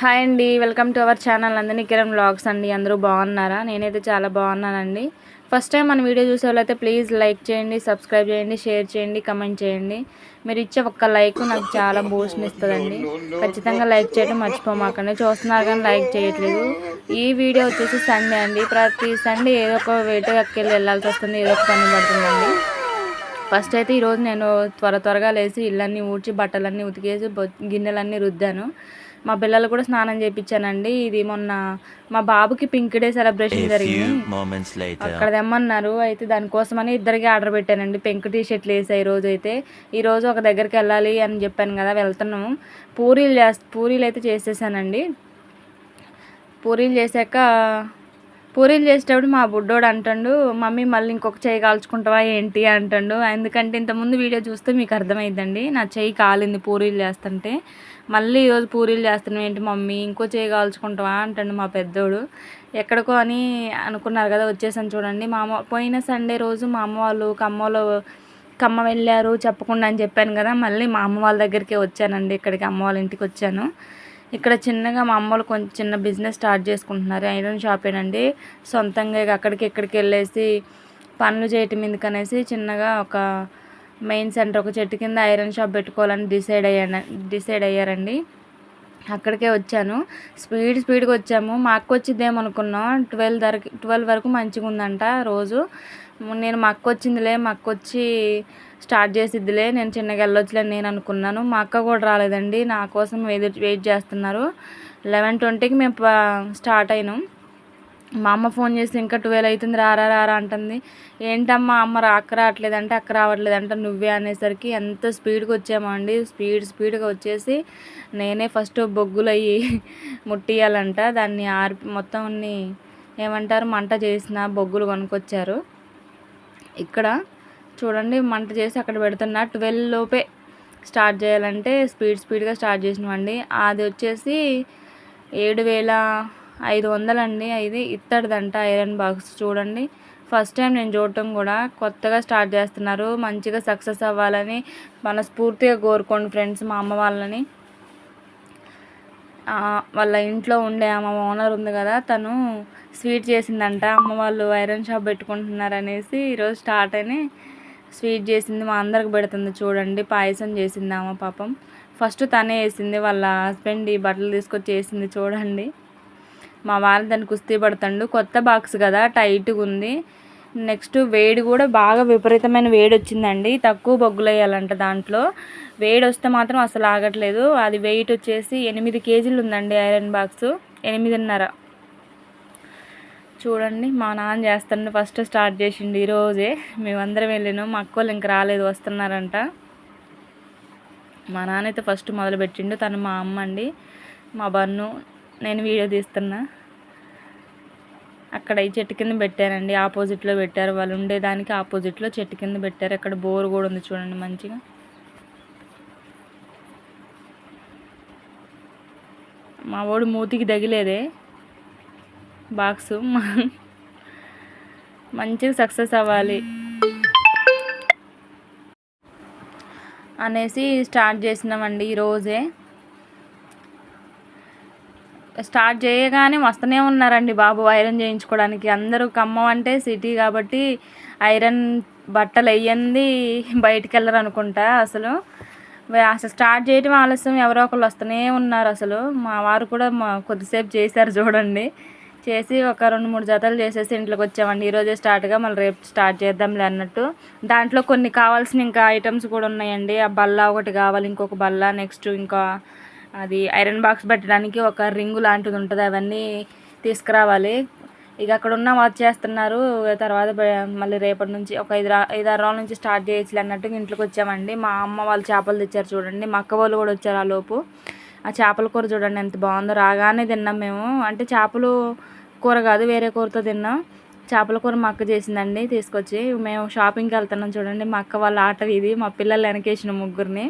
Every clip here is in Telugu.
హాయ్ అండి, welcome to our channel Nandini Kiran vlogs అండి. అందరూ బాగున్నారా? నేనైతే చాలా బాగున్నానండి. ఫస్ట్ టైం మన వీడియో చూసే వాళ్ళైతే ప్లీజ్ లైక్ చేయండి, సబ్స్క్రైబ్ చేయండి, షేర్ చేయండి, కమెంట్ చేయండి. మీరు ఇచ్చే ఒక్క లైక్ నాకు చాలా బూస్ట్ని ఇస్తుందండి. ఖచ్చితంగా లైక్ చేయడం మర్చిపోమాకండి. చూస్తున్నారు కానీ లైక్ చేయట్లేదు. ఈ వీడియో వచ్చేసి సండే అండి. ప్రతి సండే ఏదో ఒక వేట ఎక్కెళ్ళి వెళ్ళాల్సి వస్తుంది, ఏదో ఒక పని పడుతుందండి. ఫస్ట్ అయితే ఈరోజు నేను త్వరగా లేచి ఇళ్ళన్నీ ఊడ్చి బట్టలన్నీ ఉతికేసి గిన్నెలన్నీ రుద్దాను. మా పిల్లలు కూడా స్నానం చేయించానండి. ఇది మొన్న మా బాబుకి పింక్ డే సెలబ్రేషన్ జరిగింది, అక్కడ తెమ్మన్నారు. అయితే దానికోసమని ఇద్దరికి ఆర్డర్ పెట్టానండి. పింక్ టీ షర్ట్లు వేసాయి. ఈరోజు ఒక దగ్గరికి వెళ్ళాలి అని చెప్పాను కదా, వెళ్తున్నాము. పూరీలు అయితే చేసేసానండి. పూరీలు చేసేటప్పుడు మా బుడ్డోడు అంటాడు, మమ్మీ మళ్ళీ ఇంకొక చెయ్యి కాల్చుకుంటావా ఏంటి అంటాడు. ఎందుకంటే ఇంతకుముందు వీడియో చూస్తే మీకు అర్థమైందండి, నా చెయ్యి కాలింది పూరీలు చేస్తుంటే. మళ్ళీ ఈరోజు పూరీలు చేస్తున్నావు ఏంటి మమ్మీ, ఇంకో చెయ్యి కాల్చుకుంటావా అంటాడు మా పెద్దోడు. ఎక్కడికో అని అనుకున్నారు కదా, వచ్చేసాను చూడండి. పోయిన సండే రోజు మా అమ్మ వాళ్ళు కమ్మ వెళ్ళారు చెప్పకుండా అని చెప్పాను కదా, మళ్ళీ మా అమ్మ వాళ్ళ దగ్గరికే వచ్చానండి. ఇక్కడికి అమ్మ వాళ్ళ ఇంటికి వచ్చాను. ఇక్కడ చిన్నగా మా అమ్మలు కొంచెం చిన్న బిజినెస్ స్టార్ట్ చేసుకుంటున్నారు, ఐరన్ షాపేనండి. సొంతంగా అక్కడికి ఇక్కడికి వెళ్ళేసి పనులు చేయటం ఎందుకనేసి చిన్నగా ఒక మెయిన్ సెంటర్ ఒక చెట్టు కింద ఐరన్ షాప్ పెట్టుకోవాలని డిసైడ్ అయ్యారండి. అక్కడికే వచ్చాను. స్పీడ్గా వచ్చాము. మా అక్క వచ్చిద్దేమో అనుకున్నాం. 12 వరకు మంచిగా ఉందంట రోజు. నేను మా అక్క వచ్చిందిలే, మా అక్క వచ్చి స్టార్ట్ చేసిద్దిలే, నేను చిన్నగా వెళ్ళొచ్చులే నేను అనుకున్నాను. మా అక్క కూడా రాలేదండి, నా కోసం వెయిట్ చేస్తున్నారు. 11:20కి మేము స్టార్ట్ అయినాం. మా అమ్మ ఫోన్ చేసి ఇంకా 12 అవుతుంది, రారా అంటుంది. ఏంటమ్మా అమ్మ రావట్లేదంటే, అక్క రావట్లేదంట నువ్వే అనేసరికి ఎంత స్పీడ్గా వచ్చామో అండి. స్పీడ్గా వచ్చేసి నేనే ఫస్ట్ బొగ్గులు అయ్యి ముట్టియాలంట. దాన్ని మొత్తం ఏమంటారు మంట చేసిన బొగ్గులు కొనుక్కొచ్చారు. ఇక్కడ చూడండి మంట చేసి అక్కడ పెడుతున్నా. 12 లోపే స్టార్ట్ చేయాలంటే స్పీడ్గా స్టార్ట్ చేసినామండి. అది వచ్చేసి 7,500 అండి. ఇది ఇత్తడిదంట ఐరన్ బాక్స్. చూడండి, ఫస్ట్ టైం నేను చూడటం కూడా. కొత్తగా స్టార్ట్ చేస్తున్నారు, మంచిగా సక్సెస్ అవ్వాలని మనస్ఫూర్తిగా కోరుకోండి ఫ్రెండ్స్. మా అమ్మ వాళ్ళని, వాళ్ళ ఇంట్లో ఉండే ఆమె ఓనర్ ఉంది కదా, తను స్వీట్ చేసిందంట. అమ్మ వాళ్ళు ఐరన్ షాప్ పెట్టుకుంటున్నారు అనేసి ఈరోజు స్టార్ట్ అని స్వీట్ చేసింది, మా అందరికి పెడుతుంది. చూడండి, పాయసం చేసింది ఆమె. పాపం ఫస్ట్ తనే వేసింది, వాళ్ళ హస్బెండ్ ఈ బట్టలు తీసుకొచ్చి వేసింది. చూడండి, మా వాళ్ళు దాన్ని కుస్తీ పడుతుండు. కొత్త బాక్స్ కదా, టైట్గా ఉంది. నెక్స్ట్ వేడి కూడా బాగా విపరీతమైన వేడి వచ్చిందండి. తక్కువ బొగ్గులు వేయాలంట దాంట్లో. వేడి వస్తే మాత్రం అసలు ఆగట్లేదు. అది వెయిట్ వచ్చేసి 8 కేజీలు ఉందండి ఐరన్ బాక్స్, 8.5. చూడండి, మా నాన్న చేస్తాను. ఫస్ట్ స్టార్ట్ చేసిండు ఈరోజే. మేమందరం వెళ్ళినాం, మా అక్కోళ్ళు ఇంక రాలేదు, వస్తున్నారంట. మా నాన్న అయితే ఫస్ట్ మొదలుపెట్టిండు. తను మా అమ్మ అండి, మా బన్ను. నేను వీడియో తీస్తున్నా. అక్కడ ఈ చెట్టు కింద పెట్టారండి, ఆపోజిట్లో పెట్టారు. వాళ్ళు ఉండేదానికి ఆపోజిట్లో చెట్టు కింద పెట్టారు. అక్కడ బోర్ కూడా ఉంది చూడండి మంచిగా. మా వాడు మూతికి తగిలేదే బాక్సు. మంచిగా సక్సెస్ అవ్వాలి అనేసి స్టార్ట్ చేసినామండి ఈరోజే. స్టార్ట్ చేయగానే వస్తూనే ఉన్నారండి బాబు ఐరన్ చేయించుకోవడానికి. అందరూ ఖమ్మం అంటే సిటీ కాబట్టి ఐరన్ బట్టలు వేయంది బయటికి వెళ్ళరు అనుకుంటా. అసలు స్టార్ట్ చేయటం ఆలస్యం, ఎవరో ఒకళ్ళు వస్తూనే ఉన్నారు. అసలు మా వారు కూడా కొద్దిసేపు చేశారు చూడండి. చేసి ఒక 2-3 జతలు చేసేసి ఇంట్లోకి వచ్చామండి. ఈరోజే స్టార్ట్గా, మళ్ళీ రేపు స్టార్ట్ చేద్దాంలే అన్నట్టు. దాంట్లో కొన్ని కావాల్సిన ఇంకా ఐటమ్స్ కూడా ఉన్నాయండి. ఆ బల్ల ఒకటి కావాలి, ఇంకొక బల్ల. నెక్స్ట్ ఇంకా అది ఐరన్ బాక్స్ పెట్టడానికి ఒక రింగు లాంటిది ఉంటుంది, అవన్నీ తీసుకురావాలి. ఇక అక్కడ ఉన్న వచ్చేస్తున్నారు. తర్వాత మళ్ళీ రేపటి నుంచి ఒక 5-6 రోజుల నుంచి స్టార్ట్ చేయొచ్చులే అన్నట్టుగా ఇంట్లోకి వచ్చామండి. మా అమ్మ వాళ్ళు చేపలు తెచ్చారు చూడండి. మా అక్క వాళ్ళు కూడా వచ్చారు ఆ లోపు. ఆ చేపల కూర చూడండి ఎంత బాగుందో. రాగానే తిన్నాం మేము. అంటే చేపలు కూర కాదు, వేరే కూరతో తిన్నాం. చేపల కూర మా అక్క చేసిందండి తీసుకొచ్చి. మేము షాపింగ్కి వెళ్తున్నాం చూడండి. మా అక్క వాళ్ళ ఆట ఇది. మా పిల్లలు వెనకేసిన ముగ్గురిని,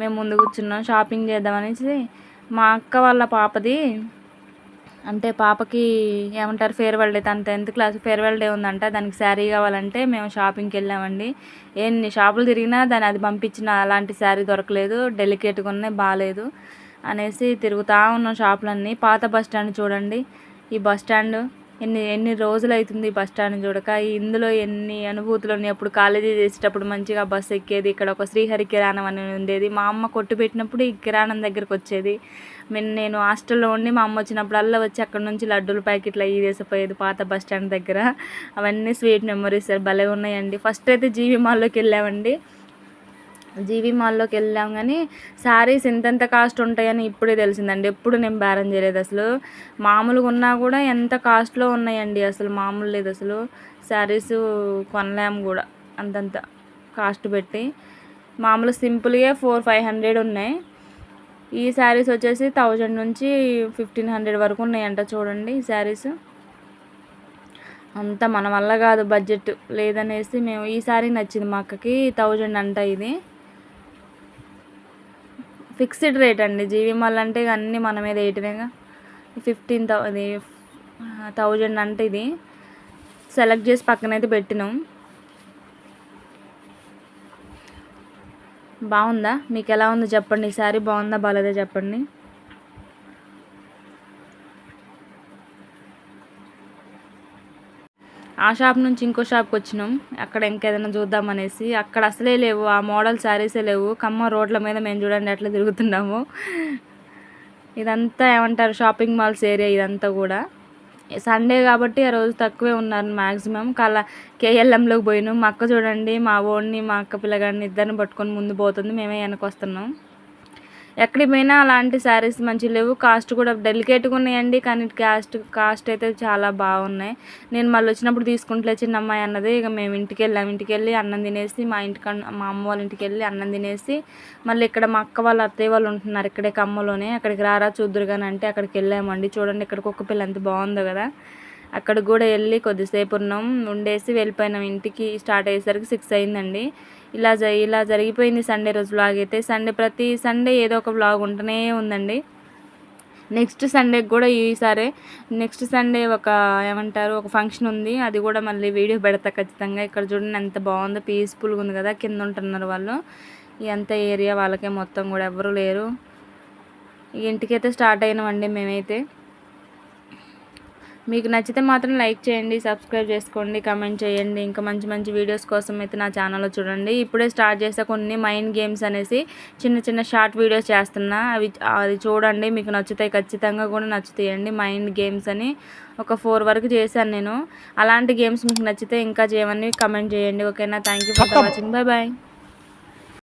మేము ముందు కూర్చున్నాం షాపింగ్ చేద్దామనేసి. మా అక్క వాళ్ళ పాపది అంటే పాపకి ఏమంటారు ఫేర్వెల్ డే, తన 10th క్లాస్ ఫేర్వెల్ డే ఉందంట. దానికి శారీ కావాలంటే మేము షాపింగ్కి వెళ్ళామండి. ఎన్ని షాపులు తిరిగినా అది పంపించిన అలాంటి శారీ దొరకలేదు. డెలికేట్గా ఉన్నాయి, బాగాలేదు. అనేసి తిరుగుతూ ఉన్నాం షాపులన్నీ. పాత బస్ స్టాండ్ చూడండి. ఈ బస్ స్టాండ్ ఎన్ని రోజులు అవుతుంది ఈ బస్ స్టాండ్ చూడక. ఇందులో ఎన్ని అనుభూతులు ఉన్నాయి. అప్పుడు కాలేజీ చేసేటప్పుడు మంచిగా బస్సు ఎక్కేది. ఇక్కడ ఒక శ్రీహరి కిరాణం అని ఉండేది. మా అమ్మ కొట్టు పెట్టినప్పుడు ఈ కిరాణం దగ్గరకు వచ్చేది. నేను హాస్టల్లో ఉండి మా అమ్మ వచ్చినప్పుడల్లా వచ్చి అక్కడ నుంచి లడ్డూల ప్యాకెట్లు అవి వేసిపోయేది పాత బస్ స్టాండ్ దగ్గర. అవన్నీ స్వీట్ మెమరీస్ భలే ఉన్నాయండి. ఫస్ట్ అయితే జీవి మాల్లోకి వెళ్ళామండి. జీవి మాల్లోకి వెళ్ళాం కానీ శారీస్ ఎంతెంత కాస్ట్ ఉంటాయని ఇప్పుడే తెలిసిందండి. ఎప్పుడు నేను బేరం చేయలేదు అసలు. మామూలుగా ఉన్నా కూడా ఎంత కాస్ట్లో ఉన్నాయండి, అసలు మామూలు లేదు అసలు. శారీస్ కొనలేము కూడా అంతంత కాస్ట్ పెట్టి. మామూలు సింపుల్గా 400-500 ఉన్నాయి. ఈ శారీస్ వచ్చేసి 1000 నుంచి 1500 వరకు ఉన్నాయంట. చూడండి ఈ శారీస్ అంతా మన వల్ల కాదు, బడ్జెట్ లేదనేసి మేము ఈ శారీ నచ్చింది మా అక్కకి. 1000 అంట. ఇది ఫిక్స్డ్ రేట్ అండి. జీవి మాల్ అంటే అన్నీ మన మీద వేయటమేగా. 1000 అంటే ఇది సెలెక్ట్ చేసి పక్కనైతే పెట్టినాం. బాగుందా? మీకు ఎలా ఉందో చెప్పండి. ఈ సారీ బాగుందా బాగాలేదా చెప్పండి. ఆ షాప్ నుంచి ఇంకో షాప్కి వచ్చినాం. అక్కడ ఇంకేదైనా చూద్దామనేసి. అక్కడ అసలే లేవు, ఆ మోడల్ శారీసే లేవు. ఖమ్మం రోడ్ల మీద మేము చూడండి ఎట్లా తిరుగుతున్నాము. ఇదంతా ఏమంటారు షాపింగ్ మాల్స్ ఏరియా ఇదంతా కూడా. సండే కాబట్టి ఆ రోజు తక్కువే ఉన్నారు మ్యాక్సిమం. కేఎల్ఎంలోకి పోయినాం. మా అక్క చూడండి మా ఓడిని మా అక్క పిల్లగాడిని ఇద్దరిని పట్టుకొని ముందు పోతుంది, మేమే వెనక్కి వస్తున్నాం. ఎక్కడికి పోయినా అలాంటి శారీస్ మంచిగా లేవు. కాస్ట్ కూడా డెలికేట్గా ఉన్నాయండి, కానీ కాస్ట్ అయితే చాలా బాగున్నాయి. నేను మళ్ళీ వచ్చినప్పుడు తీసుకుంటలే చిన్న అమ్మాయి అన్నది. ఇక మేము ఇంటికి వెళ్ళి అన్నం తినేసి మా అమ్మ వాళ్ళ ఇంటికి వెళ్ళి అన్నం తినేసి మళ్ళీ ఇక్కడ మా అక్క వాళ్ళ అత్తయ్య వాళ్ళు ఉంటున్నారు ఇక్కడే ఖమ్మంలోనే. అక్కడికి రారా చూద్దురు కానీ అంటే అక్కడికి వెళ్ళామండి. చూడండి ఇక్కడ కుక్క పిల్ల ఎంత బాగుందో కదా. అక్కడికి కూడా వెళ్ళి కొద్దిసేపు ఉండేసి వెళ్ళిపోయినాం ఇంటికి. స్టార్ట్ అయ్యేసరికి 6 అయిందండి. ఇలా జరిగిపోయింది సండే రోజు వ్లాగ్ అయితే. ప్రతి సండే ఏదో ఒక వ్లాగ్ ఉంటూనే ఉందండి. నెక్స్ట్ సండేకి కూడా నెక్స్ట్ సండే ఒక ఫంక్షన్ ఉంది. అది కూడా మళ్ళీ వీడియో పెడతా ఖచ్చితంగా. ఇక్కడ చూడండి ఎంత బాగుందో, పీస్ఫుల్గా ఉంది కదా. కింద ఉంటున్నారు వాళ్ళు. ఎంత ఏరియా వాళ్ళకే మొత్తం కూడా ఎవరు లేరు. ఇంటికైతే స్టార్ట్ అయినామండి మేమైతే. మీకు నచ్చితే మాత్రం లైక్ చేయండి, సబ్స్క్రైబ్ చేసుకోండి, కమెంట్ చేయండి. ఇంకా మంచి మంచి వీడియోస్ కోసం అయితే నా ఛానల్లో చూడండి. ఇప్పుడే స్టార్ట్ చేసే కొన్ని మైండ్ గేమ్స్ అనేసి చిన్న షార్ట్ వీడియోస్ చేస్తున్నా. అది చూడండి, మీకు నచ్చుతాయి, ఖచ్చితంగా కూడా నచ్చుతాయండి. మైండ్ గేమ్స్ అని ఒక 4 వరకు చేశాను నేను. అలాంటి గేమ్స్ మీకు నచ్చితే ఇంకా చేయమని కమెంట్ చేయండి. ఓకేనా? Thank you for watching. Bye.